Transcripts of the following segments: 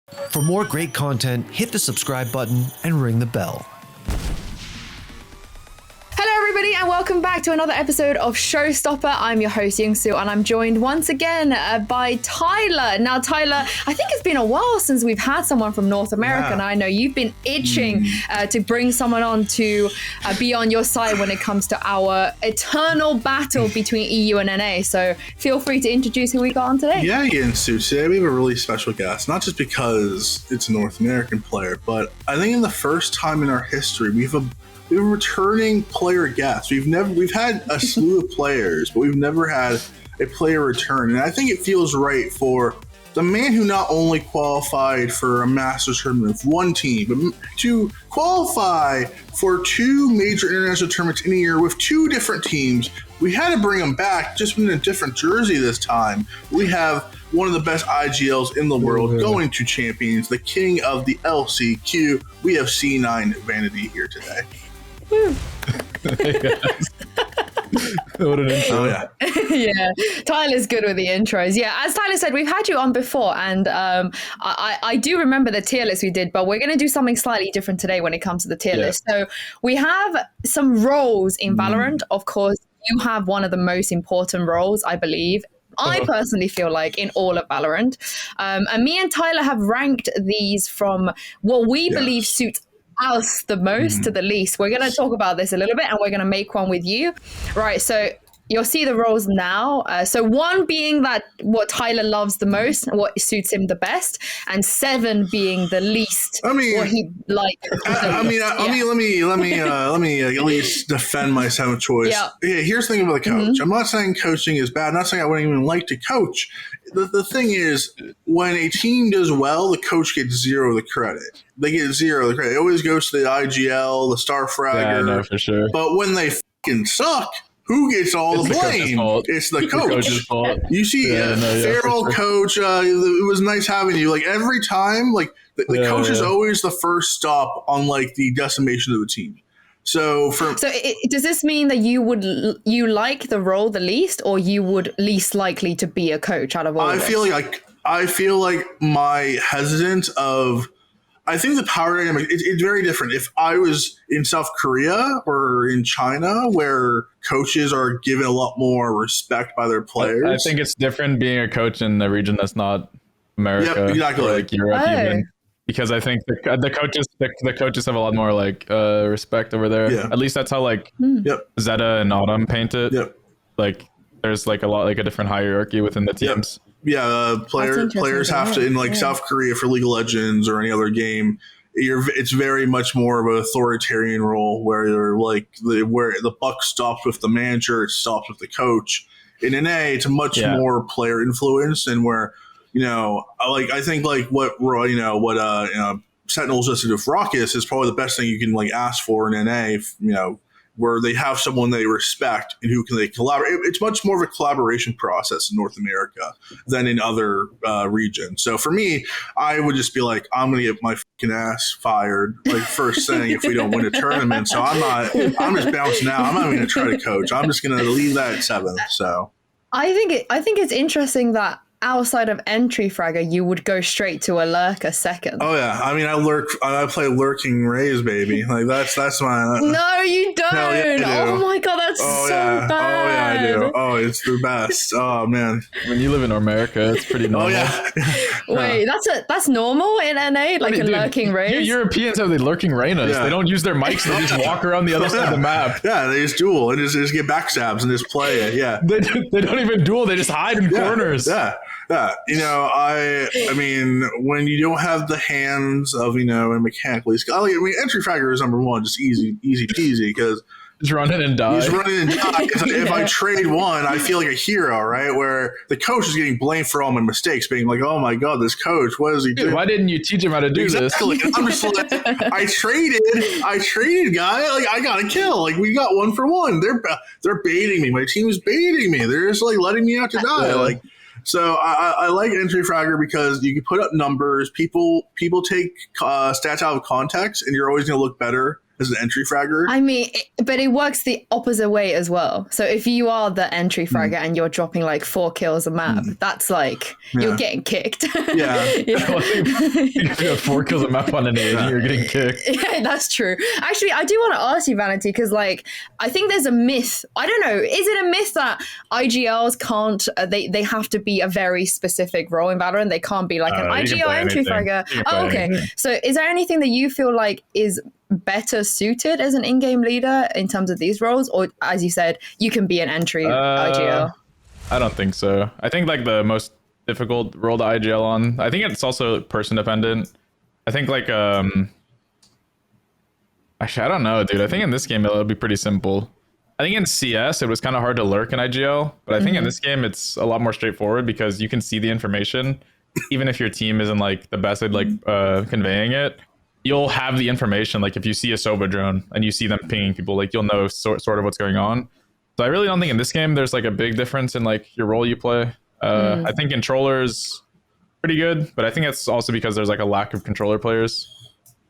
For more great content, hit the subscribe button and ring the bell. Hello everybody and welcome back to another episode of Showstopper. I'm your host Yinsu and I'm joined once again by Tyler. Now Tyler, I think it's been a while since we've had someone from North America and I know you've been itching to bring someone on to be on your side when it comes to our eternal battle between EU and NA. So feel free to introduce who we got on today. Yeah, Yinsu. Today we have a really special guest, not just because it's a North American player, but I think in the first time in our history we have a returning player guest. We've had a slew of players, but we've never had a player return. And I think it feels right for the man who not only qualified for a Masters tournament with one team, but to qualify for two major international tournaments in a year with two different teams. We had to bring him back, just in a different jersey this time. We have one of the best IGLs in the world going to Champions, the king of the LCQ. We have C9 Vanity here today. What an intro. Oh, yeah. Yeah, Tyler's good with the intros. Yeah, as Tyler said, we've had you on before, and I do remember the tier list we did, but we're going to do something slightly different today when it comes to the tier list. So we have some roles in Valorant. Of course, you have one of the most important roles, I believe. I personally feel like in all of Valorant. And me and Tyler have ranked these from what we believe suits us the most to the least. We're going to talk about this a little bit and we're going to make one with you. Right, so you'll see the roles now. So one being that what Tyler loves the most and what suits him the best, and 7 being the least. I mean, what he likes. Let me at least defend my 7th choice. Yeah, here's the thing about the coach. I'm not saying coaching is bad. I'm not saying I wouldn't even like to coach. The thing is, when a team does well, the coach gets 0 the credit. They get 0 the credit. It always goes to the IGL, the Star Fragger. Yeah, no, for sure. But when they fucking suck, who gets all the blame? It's the coach. Fault. You see, Feral coach, it was nice having you. Like, every time, like, the coach is always the first stop on, like, the decimation of the team. So does this mean that you like the role the least, or you would least likely to be a coach out of all of this? I feel like my hesitance of, I think the power dynamic, it's very different. If I was in South Korea or in China, where coaches are given a lot more respect by their players. I think it's different being a coach in a region that's not America. Yep, exactly. Or like Europe even. Because I think the coaches have a lot more like respect over there. Yeah. At least that's how like Zeta and Autumn paint it. Yep. Like there's like a different hierarchy within the teams. Yeah, players have to, in like South Korea for League of Legends or any other game, it's very much more of an authoritarian role where you're like where the buck stops with the manager, it stops with the coach. In NA, it's a much more player influence, and where I think like what Sentinels just did with Raucous is probably the best thing you can like ask for in NA. Where they have someone they respect and who can they collaborate. It's much more of a collaboration process in North America than in other regions. So for me, I would just be like, I'm going to get my fucking ass fired like first thing if we don't win a tournament. So I'm just bouncing out. I'm not even going to try to coach. I'm just going to leave that at 7th. So I think it's interesting that outside of entry fragger, you would go straight to a lurker second. Oh yeah, I mean I play lurking Rays, baby. Like that's my. No, you don't. Hell yeah, I do. Oh my god, that's bad. Oh yeah, I do. Oh, it's the best. Oh man. When you live in America, it's pretty normal. Oh yeah. Wait, that's normal in NA, like a lurking Rays. Europeans have the lurking Reynas. Yeah. They don't use their mics. They just walk around the other side of the map. Yeah, they just duel and just get backstabs and just play it. Yeah. They don't even duel. They just hide in corners. Yeah. Yeah, I mean, when you don't have the hands of, and mechanically, entry fragger is number 1, just easy peasy, because just run in and die. If I trade one, I feel like a hero, right? Where the coach is getting blamed for all my mistakes, being like, "Oh my god, this coach, what is he doing? Why didn't you teach him how to do this?" I'm just like, I traded, guy. Like I got a kill. Like we got 1 for 1. They're baiting me. My team is baiting me. They're just like letting me out to die. Like. So I like entry fragger because you can put up numbers. People take stats out of context, and you're always going to look better as an entry fragger. I mean, but it works the opposite way as well. So if you are the entry fragger and you're dropping like 4 kills a map, that's like you're getting kicked. Yeah. If you have 4 kills a map on an A, you're getting kicked. Yeah, that's true. Actually, I do want to ask you, Vanity, because like I think there's a myth. I don't know. Is it a myth that IGLs can't? They have to be a very specific role in Valorant. They can't be like an IGL entry fragger. Oh, okay. So is there anything that you feel like is better suited as an in-game leader in terms of these roles, or as you said, you can be an entry IGL? I don't think so. I think like the most difficult role to IGL on, I think it's also person dependent. I think like actually I don't know, dude. I think in this game it'll be pretty simple. I think in CS it was kind of hard to lurk in IGL, but I think in this game it's a lot more straightforward because you can see the information even if your team isn't like the best at like conveying it. You'll have the information. Like if you see a Sova drone and you see them pinging people, like you'll know sort of what's going on. So I really don't think in this game there's like a big difference in like your role you play. I think controller's pretty good, but I think it's also because there's like a lack of controller players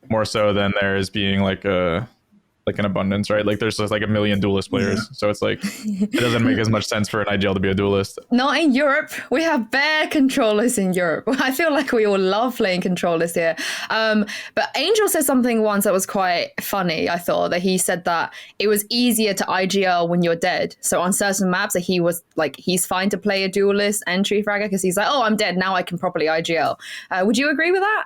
more so than there is being like an abundance, right? Like there's just like a million duelist players, so it's like it doesn't make as much sense for an IGL to be a duelist. Not in Europe. We have bare controllers in Europe. I feel like we all love playing controllers here. But Angel said something once that was quite funny. I thought that he said that it was easier to IGL when you're dead. So on certain maps, that he was like, he's fine to play a duelist entry fragger because he's like, oh, I'm dead now, I can properly IGL. Would you agree with that?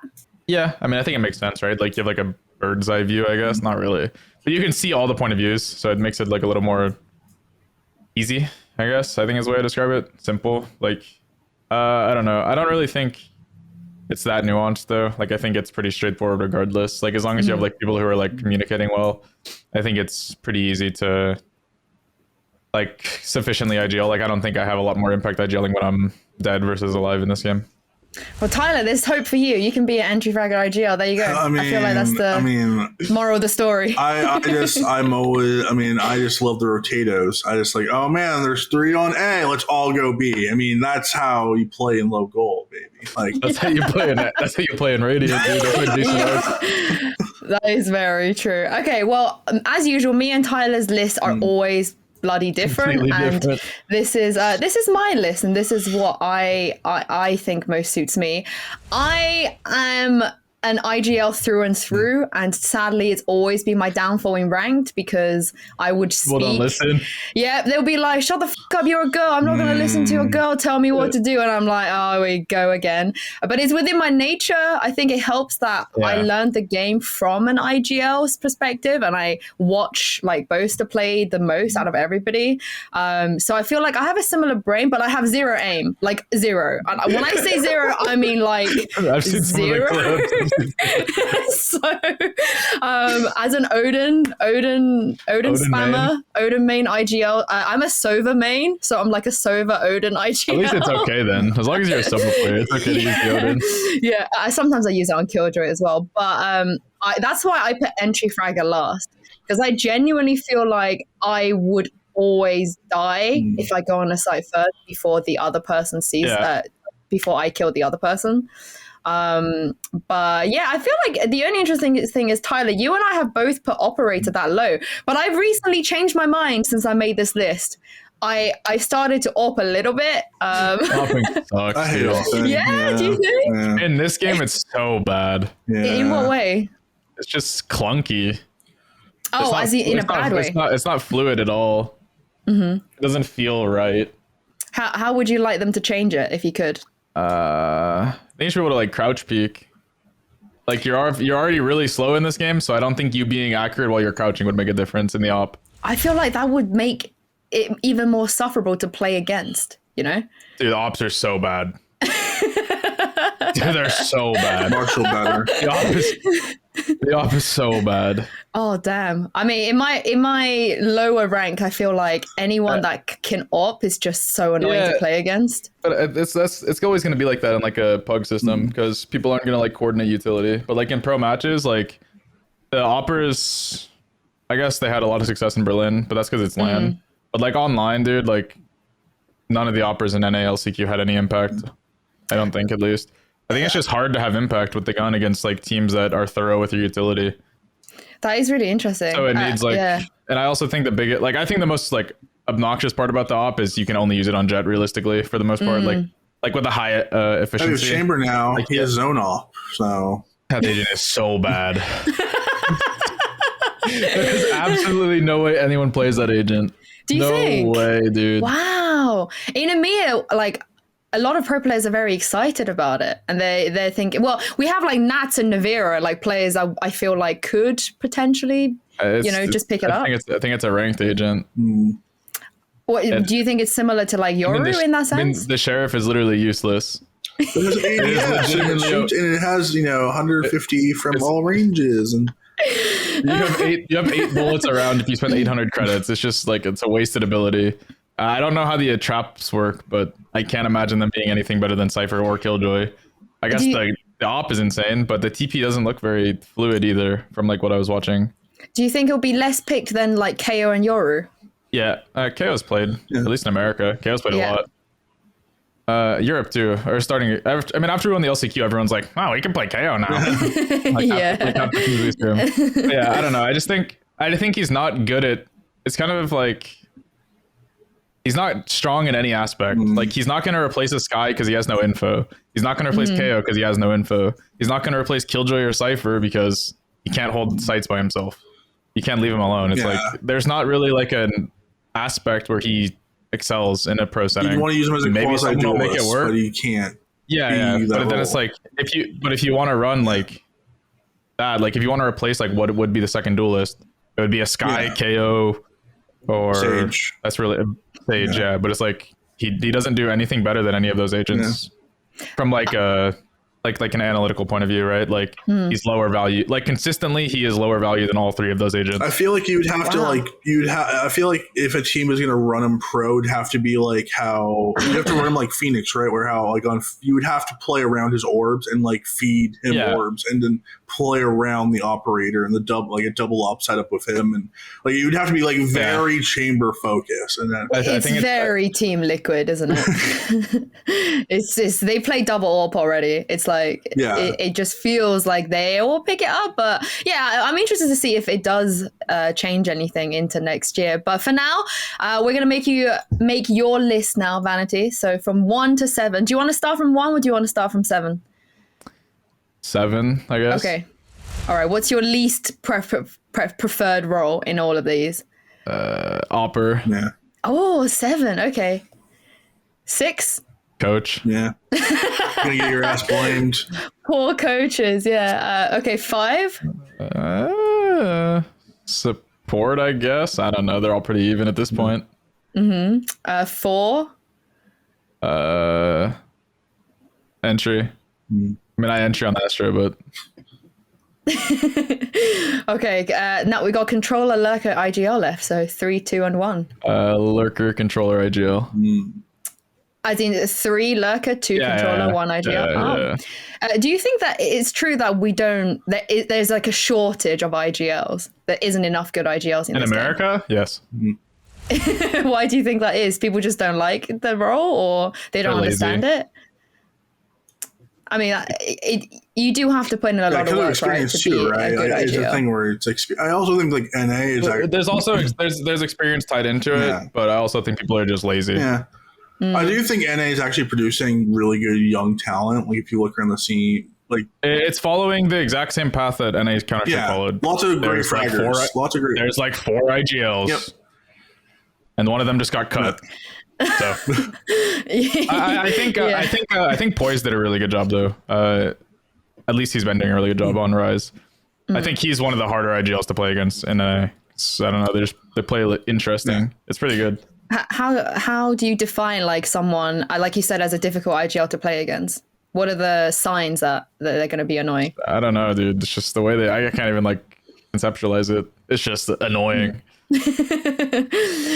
Yeah, I mean, I think it makes sense, right? Like you have like a bird's eye view, I guess. Not really. But you can see all the point of views, so it makes it like a little more easy, I guess. I think is the way I describe it. Simple. Like, I don't know. I don't really think it's that nuanced though. Like, I think it's pretty straightforward regardless. Like, as long as you have like people who are like communicating well, I think it's pretty easy to like sufficiently IGL. Like, I don't think I have a lot more impact IGLing when I'm dead versus alive in this game. Well, Tyler, there's hope for you. You can be an entry fragger IGL. There you go. I feel like that's the moral of the story. I just love the rotatos. I just like, oh man, there's 3 on A. Let's all go B. I mean, that's how you play in low goal, baby. Like that's how you play in it. That's how you play in Radiant, dude. That is very true. Okay, well, as usual, me and Tyler's lists are always bloody different, and this is my list, and this is what I think most suits me. I am an IGL through and through, and sadly it's always been my downfall in ranked because I would speak. Well, don't listen. Yeah, they'll be like, shut the fuck up, you're a girl, I'm not going to listen to a girl tell me what to do, and I'm like, oh, we go again. But it's within my nature. I think it helps that I learned the game from an IGL's perspective, and I watch like Boaster play the most out of everybody. So I feel like I have a similar brain, but I have zero aim, like zero. And when I say zero, I mean like I've seen zero. So as an Odin spammer, Odin main IGL, I'm a Sova main, so I'm like a Sova Odin IGL. At least it's okay then, as long as you're a Sova player, it's okay to use the Odin. Yeah, sometimes I use it on Killjoy as well, but that's why I put entry fragger last, because I genuinely feel like I would always die if I go on a site first before the other person sees before I kill the other person. But yeah, I feel like the only interesting thing is, Tyler, you and I have both put operator that low, but I've recently changed my mind since I made this list. I started to op a little bit. Opping sucks. I hate opping. Yeah, do you think? Yeah. In this game, it's so bad. Yeah. In what way? It's just clunky. Oh, as in a bad way? It's not fluid at all. It doesn't feel right. How would you like them to change it if you could? They should be able to like crouch peek. Like you're already really slow in this game, so I don't think you being accurate while you're crouching would make a difference in the op. I feel like that would make it even more sufferable to play against, you know? Dude, the ops are so bad. Dude, they're so bad. Marshall better. The op is so bad. Oh damn! I mean, in my lower rank, I feel like anyone that can op is just so annoying to play against. But it's always going to be like that in like a pug system because people aren't going to like coordinate utility. But like in pro matches, like the oppers, I guess they had a lot of success in Berlin, but that's because it's LAN. But like online, dude, like none of the oppers in NA LCQ had any impact. I don't think, at least. I think it's just hard to have impact with the gun against like teams that are thorough with your utility. That is really interesting. So it needs and I also think I think the most like obnoxious part about the op is you can only use it on Jet realistically for the most part. Like with the high efficiency. I mean, Chamber now, he has zone off, so that agent is so bad. There's absolutely no way anyone plays that agent. Do you think? No way, dude. Wow. In EMEA, like a lot of pro players are very excited about it, and they're thinking. Well, we have like Nats and Navira, like players I feel like could potentially, just pick it up. I think it's a ranked agent. What do you think it's similar to like Yoru in that sense? The sheriff is literally useless. It has 150 from all ranges, and you have 8 bullets around if you spend 800 credits. It's just like it's a wasted ability. I don't know how the traps work, but I can't imagine them being anything better than Cypher or Killjoy. I guess the op is insane, but the TP doesn't look very fluid either from like what I was watching. Do you think it'll be less picked than like KO and Yoru? Yeah, KO's played, at least in America. KO's played a lot. Europe too, or starting. I mean, after we won the LCQ, everyone's like, "Wow, we can play KO now." Yeah, I don't know. I think he's not good at. It's kind of like he's not strong in any aspect. Like he's not going to replace a Sky because he has no info. He's not going to replace KO because he has no info. He's not going to replace Killjoy or Cypher because he can't hold sites by himself. You can't leave him alone. It's like there's not really like an aspect where he excels in a pro setting. You want to use him as a maybe quasi someone will make it work, but you can't. Yeah. But then it's like if you want to run like that, like if you want to replace like what would be the second duelist, it would be a Sky KO or Sage. That's really Sage. Yeah, but it's like he doesn't do anything better than any of those agents from like an analytical point of view, right? Like he's lower value. Like consistently, he is lower value than all 3 of those agents. I feel like you would have to I feel like if a team is going to run him pro, it'd have to be like how you have to run him like Phoenix, right? Where you would have to play around his orbs and like feed him orbs, and then play around the operator and a double op setup with him, and like you would have to be like very chamber focused. And then it's very Team Liquid, isn't it? it's they play double op already. It's like it just feels like they all pick it up, but I'm interested to see if it does change anything into next year. But for now, we're gonna make you make your list now, Vanity. So from 1 to 7, do you want to start from 1 or do you want to start from 7? 7, I guess. Okay. All right. What's your least preferred role in all of these? Opper. Yeah. Oh, 7. Okay. 6. Coach. Yeah. Gonna get your ass blamed. Poor coaches. Yeah. Okay. 5. Support, I guess. I don't know. They're all pretty even at this point. 4. Entry. I mean, I entry on Astro, but okay. Now we got controller, lurker, IGL left. So 3, 2, and 1. Lurker, controller, IGL. I think 3 lurker, 2 controller, 1 IGL. Do you think that it's true that there's like a shortage of IGLs? There isn't enough good IGLs in this America? Game? Yes. Why do you think that is? People just don't like the role, or they don't understand it? I mean, you do have to put in a lot of work, right? To be a good IGL. It's a thing where it's I also think like NA is like there's also there's experience tied into it, but I also think people are just lazy. Yeah. I do think NA is actually producing really good young talent. Like if you look around the scene, like it's following the exact same path that NA's Counter-Strike followed. Lots of great fraggers. Lots of great. There's like 4 IGLs, and one of them just got cut. So I think Poise did a really good job though. At least he's been doing a really good job on Rise. I think he's one of the harder IGLs to play against, and I don't know. They play interesting. Yeah. It's pretty good. How do you define like someone like you said as a difficult IGL to play against? What are the signs that they're going to be annoying? I don't know, dude. It's just the way I can't even like conceptualize it. It's just annoying.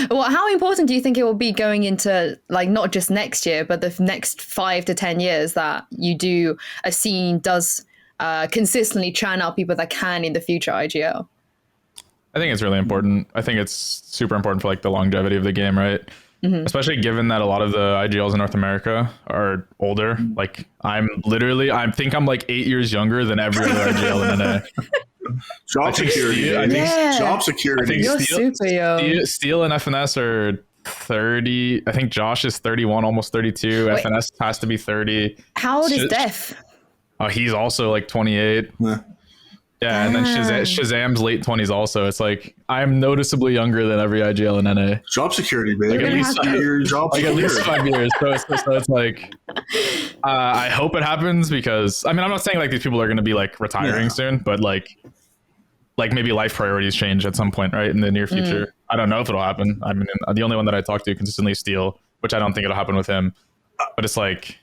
Well, how important do you think it will be going into like not just next year, but the next 5 to 10 years that a scene does consistently churn out people that can in the future IGL? I think it's really important. I think it's super important for like the longevity of the game, right? Especially given that a lot of the IGLs in North America are older. Like I think I'm like 8 years younger than every other IGL in NA. Job security. Job security. You're super young. Steel and FNS are 30. I think Josh is 31, almost 32. Wait. FNS has to be 30. How old is Def? He's also like 28. Yeah, and then Shazam's late 20s also. It's like I'm noticeably younger than every IGL and NA. Job security, baby. Like at least 5 years. At least 5 years. So it's like I hope it happens because I mean I'm not saying like these people are going to be like retiring soon, but like maybe life priorities change at some point, right, in the near future. I don't know if it'll happen. I mean, the only one that I talk to consistently is Steel, which I don't think it'll happen with him. But it's like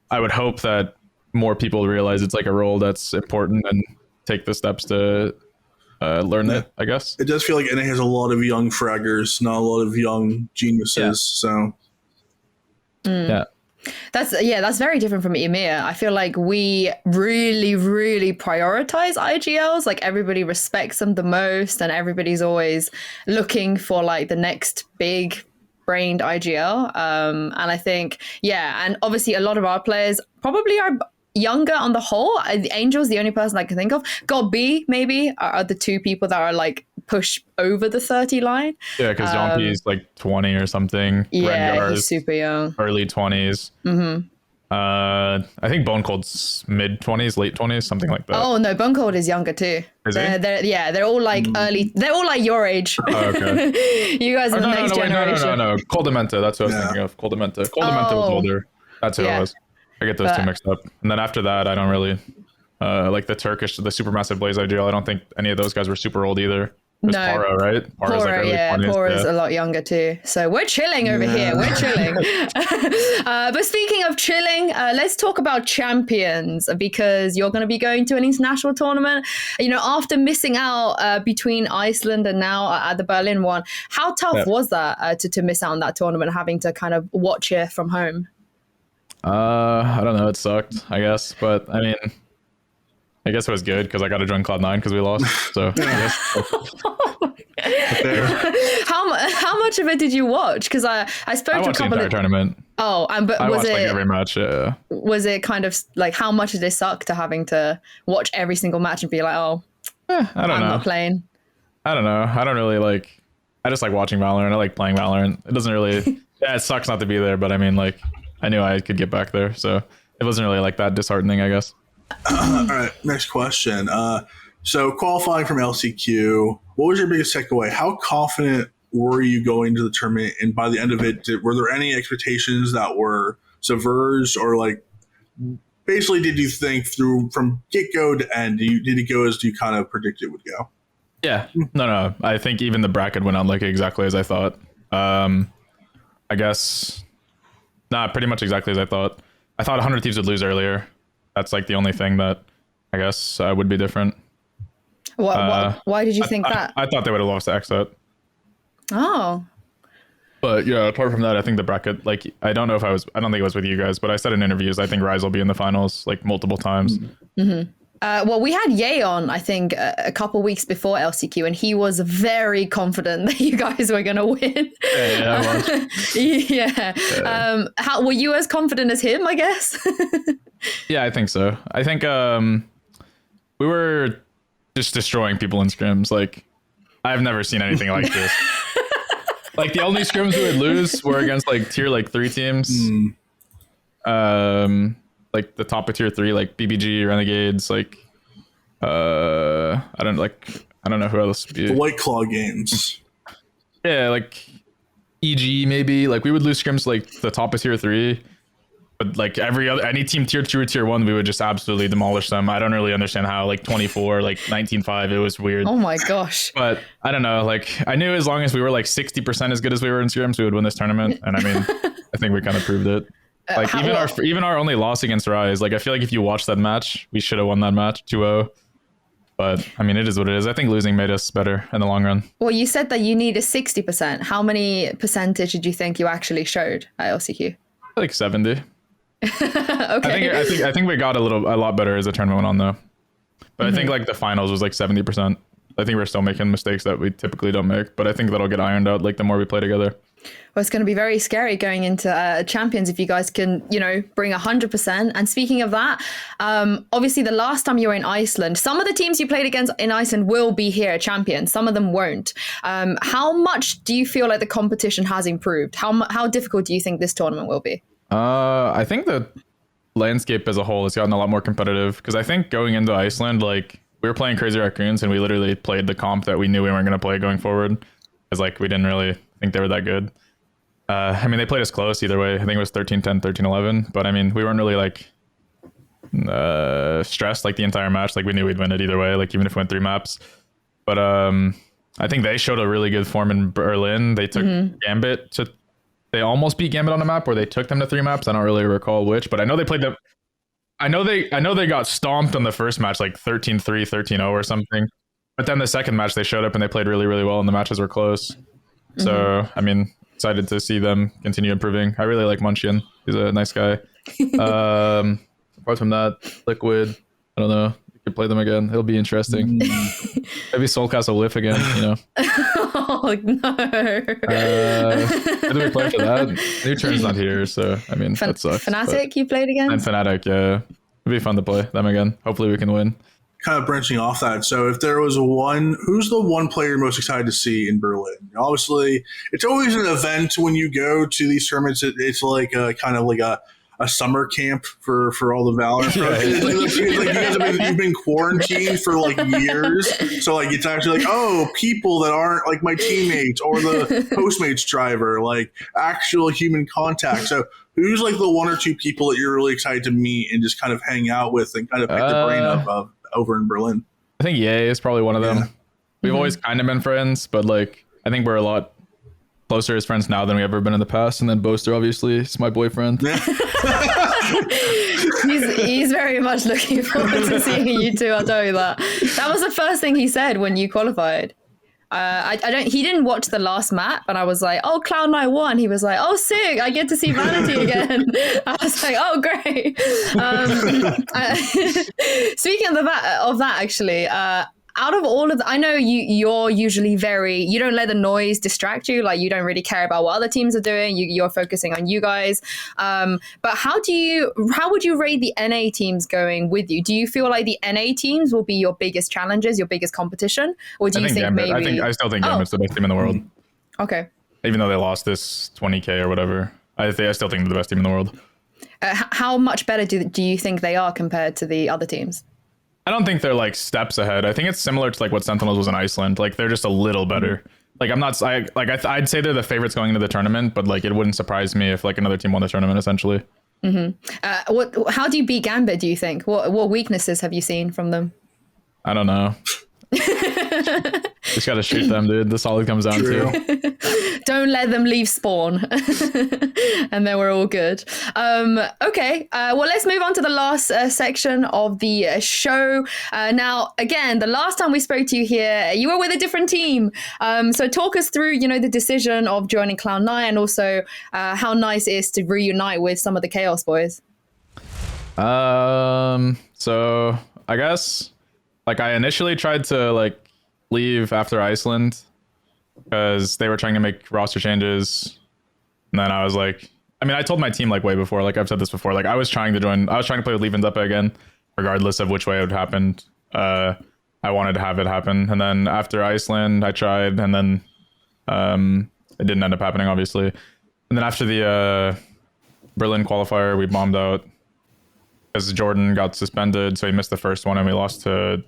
I would hope that more people realize it's like a role that's important and take the steps to learn it, I guess. It does feel like NA has a lot of young fraggers, not a lot of young geniuses. So that's very different from EMEA. I feel like we really prioritize IGLs. Like everybody respects them the most, and everybody's always looking for like the next big brained IGL. And I think, and obviously a lot of our players probably are younger on the whole. Angel's the only person I can think of. God B maybe are the two people that are like push over the 30 line. Yeah, because John P is like 20 or something. Yeah, Rengar's he's super young. Early 20s. I think Bone Cold's mid 20s, late 20s, something like that. Oh no, Bone Cold is younger too. Is he? They're all like early. They're all like your age. Oh, okay. You guys are the next generation. No. Coldamenta, that's what I was thinking of. Coldamenta was older. That's who it was. I get those two mixed up. And then after that, I don't really like the Supermassive Blaze IGL. I don't think any of those guys were super old either. It was Para, right? Para's like early 20s. Para's a lot younger too. So we're chilling over here. We're chilling. But speaking of chilling, let's talk about Champions, because you're going to be going to an international tournament. You know, after missing out between Iceland and now at the Berlin one, how tough was that to miss out on that tournament, having to kind of watch it from home? I don't know. It sucked, I guess. But I mean, I guess it was good because I got to join Cloud9 because we lost. So I guess. How much of it did you watch? Because I spoke to a couple the entire tournament. Oh, but I was watched it like every match? Yeah. Was it kind of like how much did it suck to having to watch every single match and be like, I'm not playing? I don't know. I don't really like. I just like watching Valorant. I like playing Valorant. It doesn't really. It sucks not to be there, but I mean, like, I knew I could get back there, so it wasn't really like that disheartening, I guess. All right, next question. So qualifying from LCQ, what was your biggest takeaway? How confident were you going to the tournament? And by the end of it, were there any expectations that were subverged, or like basically did you think through from get-go to end, did it go as you kind of predicted it would go? Yeah, no. I think even the bracket went out like exactly as I thought. I guess, pretty much exactly as I thought. I thought 100 Thieves would lose earlier. That's like the only thing that I guess would be different. Why did you think that? I thought they would have lost to Exit. Oh. But yeah, apart from that, I think the bracket, like, I don't think it was with you guys, but I said in interviews, I think Rise will be in the finals like multiple times. Mm-hmm. Well, we had Ye on, I think, a couple weeks before LCQ, and he was very confident that you guys were going to win. Yeah, I was. Yeah. How were you as confident as him, I guess? Yeah, I think so. I think we were just destroying people in scrims. Like, I've never seen anything like this. Like, the only scrims we would lose were against like tier 3 teams. Like the top of tier 3, like BBG, Renegades, like I don't know who else would be. The White Claw games. Yeah, like EG maybe. Like we would lose scrims like the top of tier 3, but like any team tier 2 or tier 1, we would just absolutely demolish them. I don't really understand how. Like 24, like 19-5, it was weird. Oh my gosh. But I don't know. Like I knew as long as we were like 60% as good as we were in scrims, we would win this tournament. And I mean, I think we kind of proved it. Like even our only loss against Rise, like I feel like if you watch that match, we should have won that match 2-0. But I mean, it is what it is. I think losing made us better in the long run. Well, you said that you need a 60%. How many percentage did you think you actually showed at LCQ? Like 70. Okay. I think we got a lot better as the tournament went on though. But I think like the finals was like 70%. I think we're still making mistakes that we typically don't make, but I think that'll get ironed out like the more we play together. Well, it's going to be very scary going into Champions if you guys can, bring 100%. And speaking of that, obviously the last time you were in Iceland, some of the teams you played against in Iceland will be here at Champions. Some of them won't. How much do you feel like the competition has improved? How difficult do you think this tournament will be? I think the landscape as a whole has gotten a lot more competitive, because I think going into Iceland, like, we were playing Crazy Raccoons and we literally played the comp that we knew we weren't going to play going forward, because like we didn't really think they were that good. I mean, they played us close either way. I think it was 13-10, 13-11, but I mean, we weren't really like stressed like the entire match. Like we knew we'd win it either way, like even if we went 3 maps. But I think they showed a really good form in Berlin. They took Gambit to, they almost beat Gambit on a map where they took them to 3 maps. I don't really recall which, but I know they played them. I know they got stomped on the first match, like 13-3, 13-0 or something. But then the second match they showed up and they played really, really well and the matches were close. So, I mean, excited to see them continue improving. I really like Munchian. He's a nice guy. Apart from that, Liquid, I don't know. You could play them again. It'll be interesting. Maybe Soulcast will whiff again, Oh, no. Who do we play for that? New Turn's not here, so, I mean, that sucks. Fnatic, you played again? And Fnatic, yeah. It'll be fun to play them again. Hopefully we can win. Kind of branching off that. So if there was who's the one player you're most excited to see in Berlin? Obviously, it's always an event when you go to these tournaments. It's like kind of like a summer camp for all the Valorant pros. Like you've been quarantined for like years. So like it's actually like, people that aren't like my teammates or the Postmates driver, like actual human contact. So who's like the 1 or 2 people that you're really excited to meet and just kind of hang out with and kind of pick the brain of over in Berlin? I think Ye is probably one of them. We've always kind of been friends, but like I think we're a lot closer as friends now than we ever been in the past. And then Boaster, obviously, is my boyfriend. He's very much looking forward to seeing you two. I'll tell you that. That was the first thing he said when you qualified. He didn't watch the last map, and I was like, "Oh, Cloud9 won." He was like, "Oh, sick! I get to see Vanity again." I was like, "Oh, great!" Speaking of that, actually, out of all of I know you're usually you don't let the noise distract you. Like you don't really care about what other teams are doing. You're focusing on you guys. But how would you rate the NA teams going with you? Do you feel like the NA teams will be your biggest challenges, your biggest competition? Or do you think maybe... I still think Gambit's the best team in the world. Okay. Even though they lost this 20K or whatever, I still think they're the best team in the world. How much better do you think they are compared to the other teams? I don't think they're like steps ahead. I think it's similar to like what Sentinels was in Iceland. Like they're just a little better. Like I'd say they're the favorites going into the tournament, but like it wouldn't surprise me if like another team won the tournament essentially. How do you beat Gambit, do you think? What weaknesses have you seen from them? I don't know. Just gotta shoot them, dude. That's all it comes down to. Don't let them leave spawn. And then we're all good. Okay, well, let's move on to the last section of the show. Now, again, the last time we spoke to you here, you were with a different team. So talk us through, the decision of joining Cloud9 and also how nice it is to reunite with some of the Chaos boys. So I guess like I initially tried to like leave after Iceland because they were trying to make roster changes, and then I was like, I mean, I told my team like way before, like I've said this before, like I was trying to play with Leave and Zeppa again, regardless of which way it would happen. I wanted to have it happen, and then after Iceland I tried, and then it didn't end up happening, obviously. And then after the Berlin qualifier, we bombed out because Jordan got suspended, so he missed the first one, and we lost to,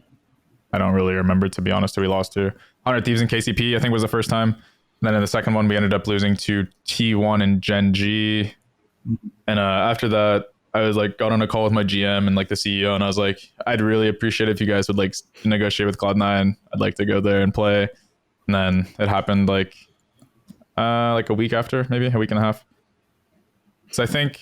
I don't really remember, to be honest, who we lost to. 100 Thieves and KCP, I think, was the first time. And then in the second one, we ended up losing to T1 and Gen G. And after that, I was like, got on a call with my GM and like the CEO, and I was like, I'd really appreciate if you guys would like negotiate with Cloud9. I'd like to go there and play. And then it happened like a week after, maybe a week and a half. So I think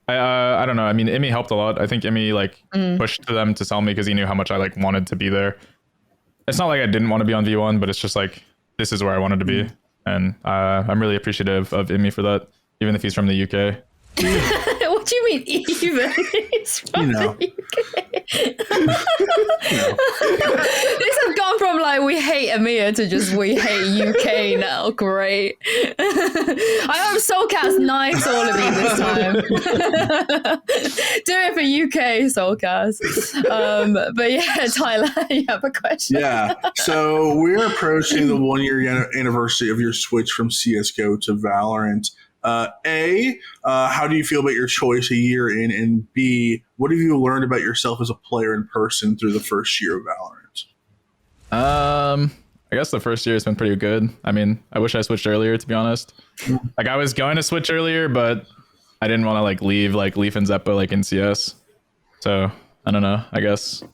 I don't know. I mean, Imi helped a lot. I think Imi like pushed them to sell me because he knew how much I like wanted to be there. It's not like I didn't want to be on V1, but it's just like, this is where I wanted to be. And I'm really appreciative of Imi for that, even if he's from the UK. What do you mean, even? He's from the UK. This has gone from like, we EMEA to just we hate UK now. Great. I hope Soulcast knifes all of you this time. Do it for UK Soulcast. But yeah, Tyler, you have a question. Yeah. So we're approaching the 1-year anniversary of your switch from CSGO to Valorant. A, how do you feel about your choice a year in? And B, what have you learned about yourself as a player in person through the first year of Valorant? I guess the first year has been pretty good. I mean, I wish I switched earlier, to be honest. Like, I was going to switch earlier, but I didn't want to leave Leaf and Zeppo in CS. So I don't know. I guess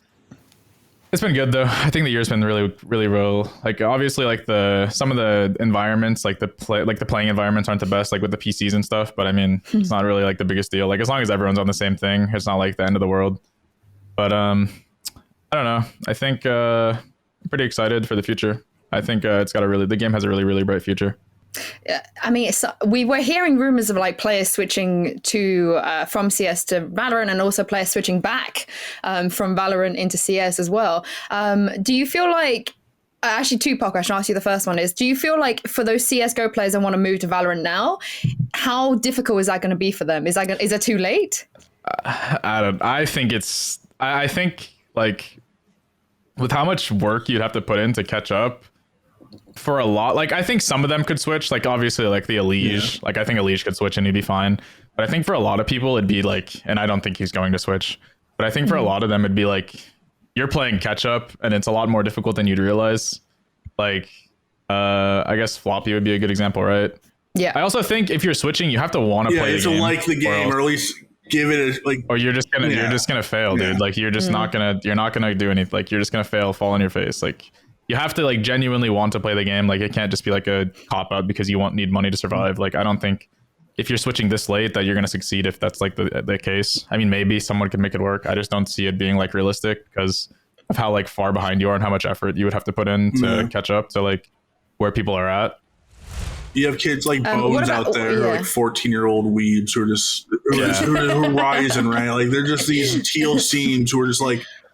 it's been good though. I think the year's been really, really well. Like, obviously, some of the environments, the playing environments aren't the best, with the PCs and stuff. But I mean, it's not really the biggest deal. As long as everyone's on the same thing, it's not the end of the world. But I don't know. I think I'm pretty excited for the future. I think the game has a really, really bright future. I mean, we were hearing rumors of players switching to from CS to Valorant, and also players switching back from Valorant into CS as well. Do you feel like, actually, two-part question, I'll ask you the first one is, do you feel like for those CSGO players that want to move to Valorant now, how difficult is that going to be for them? Is it too late? I think with how much work you'd have to put in to catch up, for a lot, I think some of them could switch, obviously the Elige, I think Elige could switch and he'd be fine, but I think for a lot of people it'd be and I don't think he's going to switch, but I think for a lot of them it'd be you're playing catch up and it's a lot more difficult than you'd realize. I guess Floppy would be a good example, right? Yeah. I also think if you're switching, you have to want to play the game. You have to like the game, or at least give it or you're just gonna fail, dude. You're just not gonna do anything. You're just gonna fail, fall on your face. You have to genuinely want to play the game. It can't just be a cop out because you won't need money to survive. I don't think if you're switching this late that you're going to succeed if that's the case. I mean, maybe someone could make it work. I just don't see it being realistic because of how far behind you are and how much effort you would have to put in to catch up to where people are at. You have kids Bones out there, 14-year-old weebs who are just who are rising, right? They're just these teal scenes who are just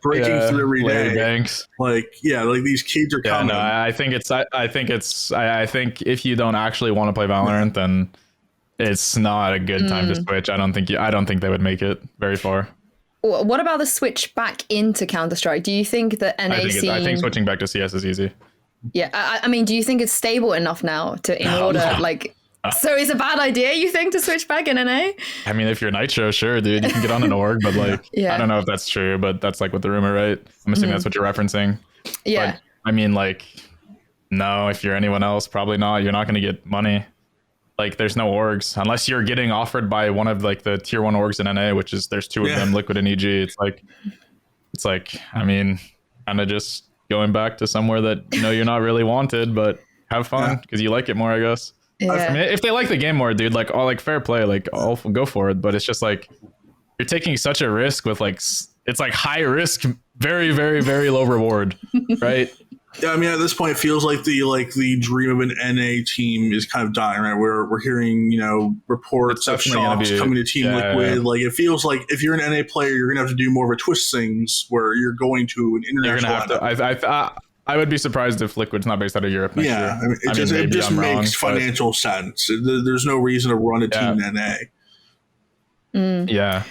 breaking through every day. Banks. These kids are coming. No, I think if you don't actually want to play Valorant, then it's not a good time to switch. I don't think they would make it very far. What about the switch back into Counter-Strike? Do you think that NA scene... I think switching back to CS is easy. Yeah, I mean, do you think it's stable enough now So it's a bad idea, you think, to switch back in NA? I mean, if you're Nitro, sure, dude, you can get on an org, but I don't know if that's true, but that's what the rumor, right? I'm assuming that's what you're referencing. Yeah. But, I mean, no, if you're anyone else, probably not. You're not going to get money. There's no orgs unless you're getting offered by one of the tier 1 orgs in NA, which is there's 2 of them, Liquid and EG. It's I mean, kind of just going back to somewhere that you're not really wanted, but have fun because you like it more, I guess. Yeah. I mean, if they like the game more, dude, fair play, I'll go for it. But it's just you're taking such a risk with it's high risk, very, very, very low reward, right? Yeah, I mean, at this point, it feels like the dream of an NA team is kind of dying, right? We're hearing reports of shops coming to Team Liquid. Yeah. It feels like if you're an NA player, you're gonna have to do more of a twist things where you're going to an international. You're gonna have to. I would be surprised if Liquid's not based out of Europe next year. I mean, it just makes financial sense. There's no reason to run a team in NA. Yeah.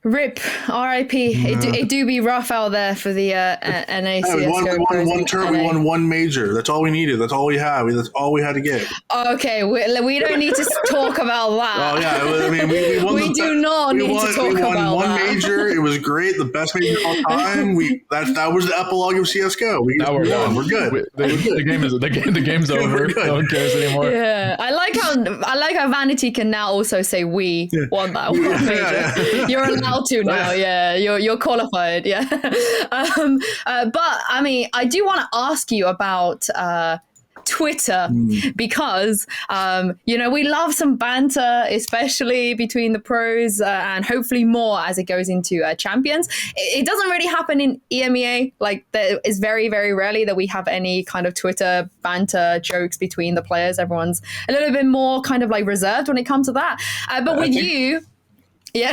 RIP, RIP. It do be rough out there for the NA CSGO. We won one turn, we won one major. That's all we needed. That's all we had. That's all we had to get. Okay, we don't need to talk about that. Oh yeah, I mean, we won. We do not need to talk about that. We won one major. It was great, the best major of all time. That was the epilogue of CS:GO. Now we're done. We're good. The game's over. No one cares anymore. Yeah, I like how Vanity can now also say we won that one major. Yeah. You're allowed to now. Yeah, you're qualified. Yeah. But I mean, I do want to ask you about Twitter because we love some banter, especially between the pros, and hopefully more as it goes into champions. It doesn't really happen in EMEA. There is very, very rarely that we have any kind of Twitter banter jokes between the players. Everyone's a little bit more kind of reserved when it comes to that. But with you. Yeah.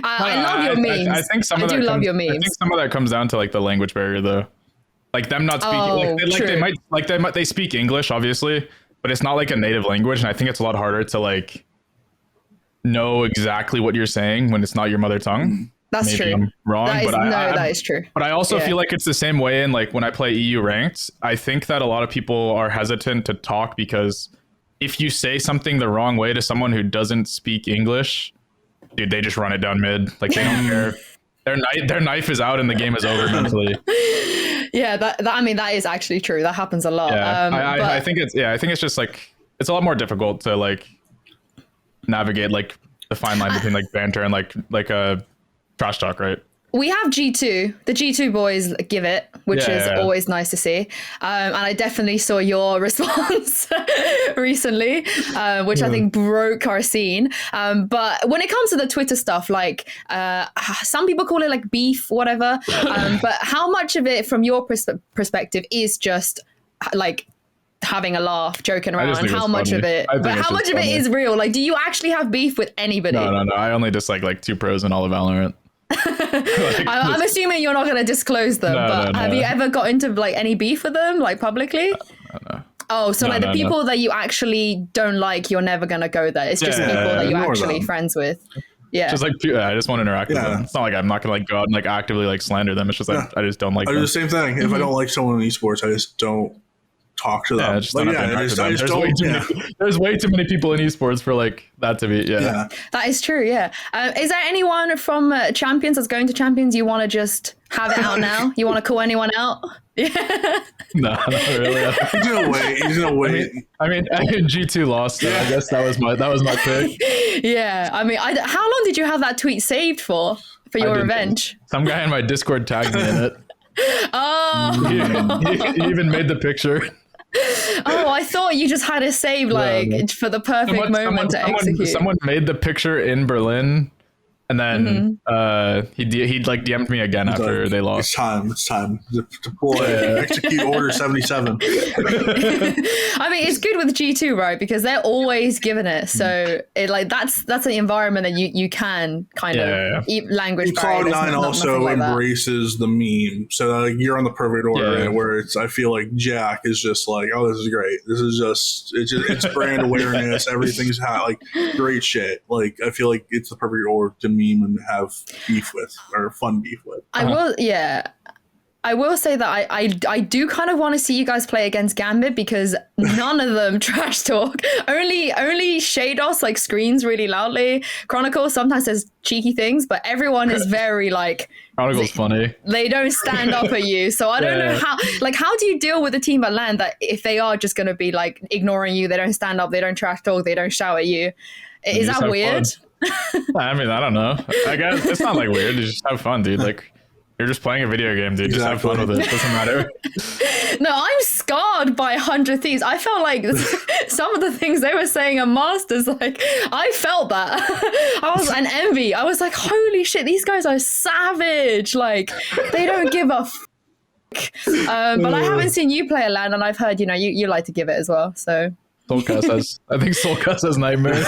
I love your memes. I think some of that love your memes. I think some of that comes down to the language barrier, though. like them not speaking. They speak English, obviously, but it's not like a native language, and I think it's a lot harder to like know exactly what you're saying when it's not your mother tongue. That's Maybe true. I'm wrong, that is true. But I also feel like it's the same way in like when I play EU ranked. I think that a lot of people are hesitant to talk because if you say something the wrong way to someone who doesn't speak English, dude, they just run it down mid. Like they don't care. Their knife is out and the game is over mentally. Yeah, that is actually true. That happens a lot. Yeah, I think it's just like it's a lot more difficult to like navigate like the fine line between like banter and like a trash talk, right? We have G2. The G2 boys give it, which is always nice to see. And I definitely saw your response recently, which I think broke our scene. But when it comes to the Twitter stuff, like some people call it like beef, whatever. But how much of it from your perspective is just like having a laugh, joking around, and how much of it is real? Like, do you actually have beef with anybody? No. I only dislike like 2 pros in all of Valorant. I'm assuming you're not going to disclose them, but have you ever got into like any beef with them, like publicly? No. Oh, so the people that you actually don't like, you're never going to go there. It's just people that you're actually friends with. Yeah. Just like, I just want to interact with them. It's not like I'm not going to like go out and like actively like slander them. It's just like, I just don't like them. I do the same thing. If I don't like someone in esports, I just don't talk to them. There's way too many people in esports for like that to be. Yeah. That is true. Yeah. Is there anyone from Champions that's going to Champions you want to just have it out now? You want to call anyone out? Yeah. No, not really. He's gonna wait. I mean, G2 lost. So I guess that was my pick. Yeah. I mean, how long did you have that tweet saved for your revenge? Some guy in my Discord tagged me in it. Oh. He even made the picture. Oh, I thought you just had it saved for the perfect moment to execute. Someone made the picture in Berlin, and then he like DM'd me again after they lost. It's time to deploy execute order 77. I mean, it's good with G2, right? Because they're always giving it. So it like that's the environment that you can kind of eat language. Cloud9 also embraces the meme. So like you're on the perfect order where I feel like Jack is just like, oh, this is great. This is it's brand awareness. Everything's like great shit. Like I feel like it's the perfect order to meme and have beef with or fun beef with. I will say that I do kind of want to see you guys play against Gambit because none of them trash talk. Only Shados like screens really loudly. Chronicle sometimes says cheeky things, but everyone is very like Chronicle's funny. They don't stand up at you. So I don't know how do you deal with a team at LAN that if they are just gonna be like ignoring you, they don't stand up, they don't trash talk, they don't shout at you. Is that weird? I mean, I don't know. I guess it's not like weird. You just have fun, dude. Like you're just playing a video game, dude. Just have fun with it. It doesn't matter. No, I'm scarred by 100 Thieves. I felt like some of the things they were saying at Masters, like I felt that. I was an envy. I was like, holy shit, these guys are savage. Like they don't give a but I haven't seen you play a LAN, and I've heard, you like to give it as well. So Soulcast has nightmares.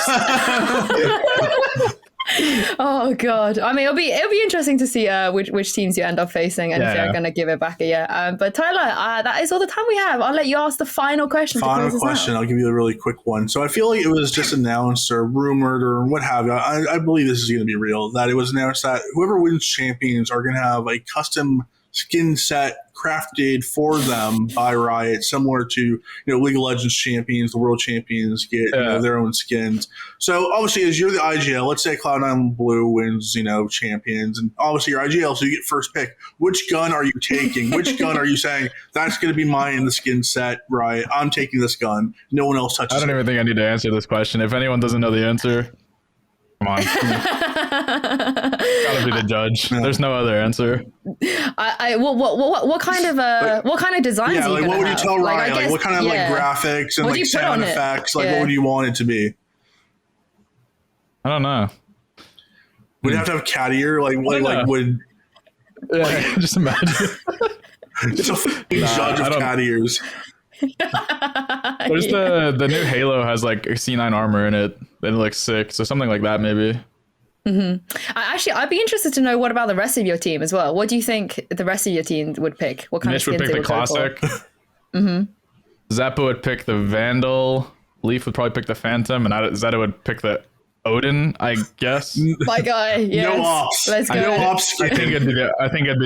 Oh god, I mean it'll be interesting to see which teams you end up facing and if you're gonna give it back a year. But Tyler, that is all the time we have. I'll let you ask the final question. I'll give you a really quick one. So I feel like it was just announced or rumored or what have you. I believe this is going to be real. That it was announced that whoever wins Champions are going to have a custom skin set crafted for them by Riot, similar to League of Legends champions, the world champions get their own skins. So obviously, as you're the IGL, let's say Cloud9 Blue wins champions, and obviously you're IGL, so you get first pick. Which gun are you taking? Which gun are you saying that's going to be mine in the skin set? Riot, I'm taking this gun. No one else touches. I don't even think I need to answer this question. If anyone doesn't know the answer, come on. Gotta be the judge. There's no other answer. What kind of designs? Yeah, like what would you tell Ryan? Like what kind of like graphics and like sound effects? Like what would you want it to be? I don't know. Would you have to have cat ear? Just imagine. It's a judge of cat ears. There's the new Halo has like C9 armor in it. It looks sick. So something like that maybe. I'd be interested to know what about the rest of your team as well. What do you think the rest of your team would pick? What kind Mitch of skins would pick the classic. Zappa would pick the Vandal. Leaf would probably pick the Phantom, and Zeta would pick the Odin, I guess. My guy, yes. No ops. Let's go. No ops skin. I think it'd be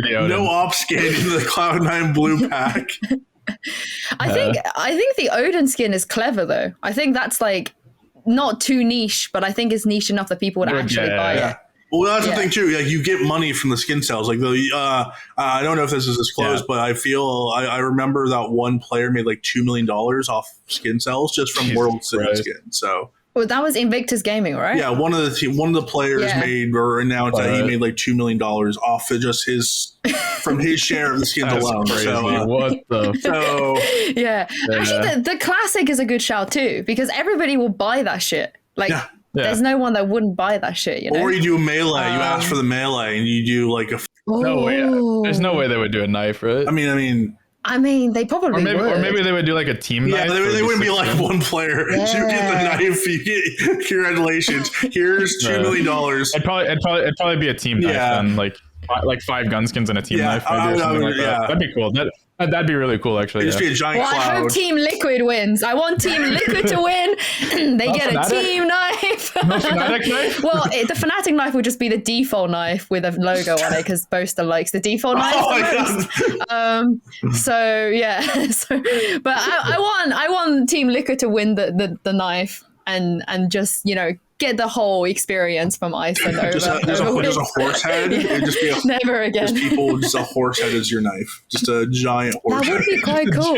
the Odin. No ops skin in the Cloud9 Blue pack. I think the Odin skin is clever though. I think that's like not too niche, but I think it's niche enough that people would actually buy it. Well, that's the thing too. Like, you get money from the skin sales. Like I don't know if this is disclosed, but I remember that one player made like $2 million off skin sales just from World City skin. So. Well, that was Invictus Gaming, right? Yeah, one of the players made or announced that he made like $2 million off of just from his share of the skins alone. Crazy. So, what the? Actually, the classic is a good shout too, because everybody will buy that shit. Like, there's no one that wouldn't buy that shit. You know? Or you do a melee. You ask for the melee, and you do like a. No way. There's no way they would do a knife, right? I mean, they probably would. Or maybe they would do like a team knife. Yeah, they wouldn't be like one player. You get the knife, you get congratulations. Here's $2 million. It'd probably be a team knife then, like 5 gun skins and a team knife. Maybe, or something like that. That'd be cool. That'd be really cool, actually. It'd just be a giant cloud. I hope Team Liquid wins. I want Team Liquid to win. They get a team knife. No Fnatic knife? Well, the Fnatic knife would just be the default knife with a logo on it, because Boaster likes the default knife the most. So yeah. But I want Team Liquid to win the knife and just, you know, get the whole experience from Iceland over. Just a horse head. It'd just be never again. Just a horse head as your knife. Just a giant horse head. That would be quite cool.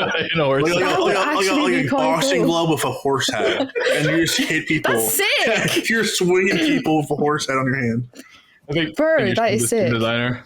Like a boxing glove with a horse head, and you just hit people. That's sick. You're swinging people with a horse head on your hand. Bro, that is sick. Designer.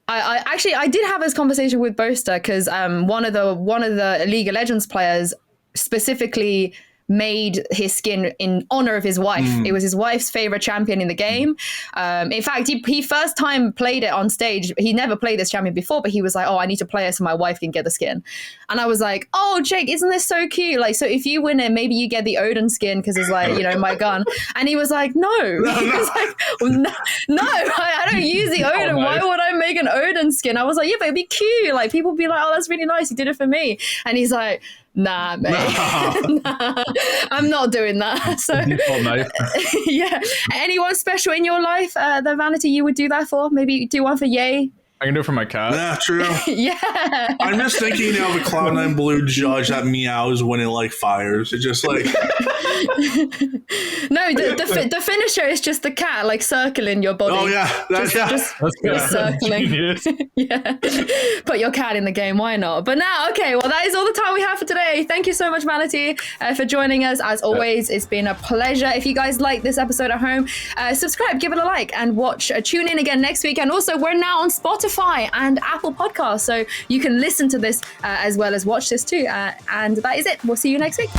I did have this conversation with Boaster, because one of the League of Legends players specifically made his skin in honor of his wife. It was his wife's favorite champion in the game. In fact, he first time played it on stage. He never played this champion before, but he was like, oh, I need to play it so my wife can get the skin. And I was like, oh, Jake, isn't this so cute? Like, so if you win it, maybe you get the Odin skin, because it's like, you know, my gun. And he was like, no. He was like, well, no, I don't use the Odin. Why would I make an Odin skin? I was like, yeah, but it'd be cute. Like, people would be like, oh, that's really nice. You did it for me. And he's like, nah, mate. Nah, I'm not doing that. So, yeah. Anyone special in your life, the Vanity, you would do that for? Maybe do one for Ye? I can do it for my cat. Yeah, true. Yeah. I'm just thinking now of a Cloud9 Blue judge that meows when it like fires. It's just like. No, the finisher is just the cat like circling your body. Oh yeah, just circling. Yeah, put your cat in the game. Why not? But now, okay. Well, that is all the time we have for today. Thank you so much, Vanity, for joining us. As always, it's been a pleasure. If you guys like this episode at home, subscribe, give it a like, and tune in again next week. And also, we're now on Spotify and Apple Podcasts, so you can listen to this as well as watch this too. And that is it. We'll see you next week.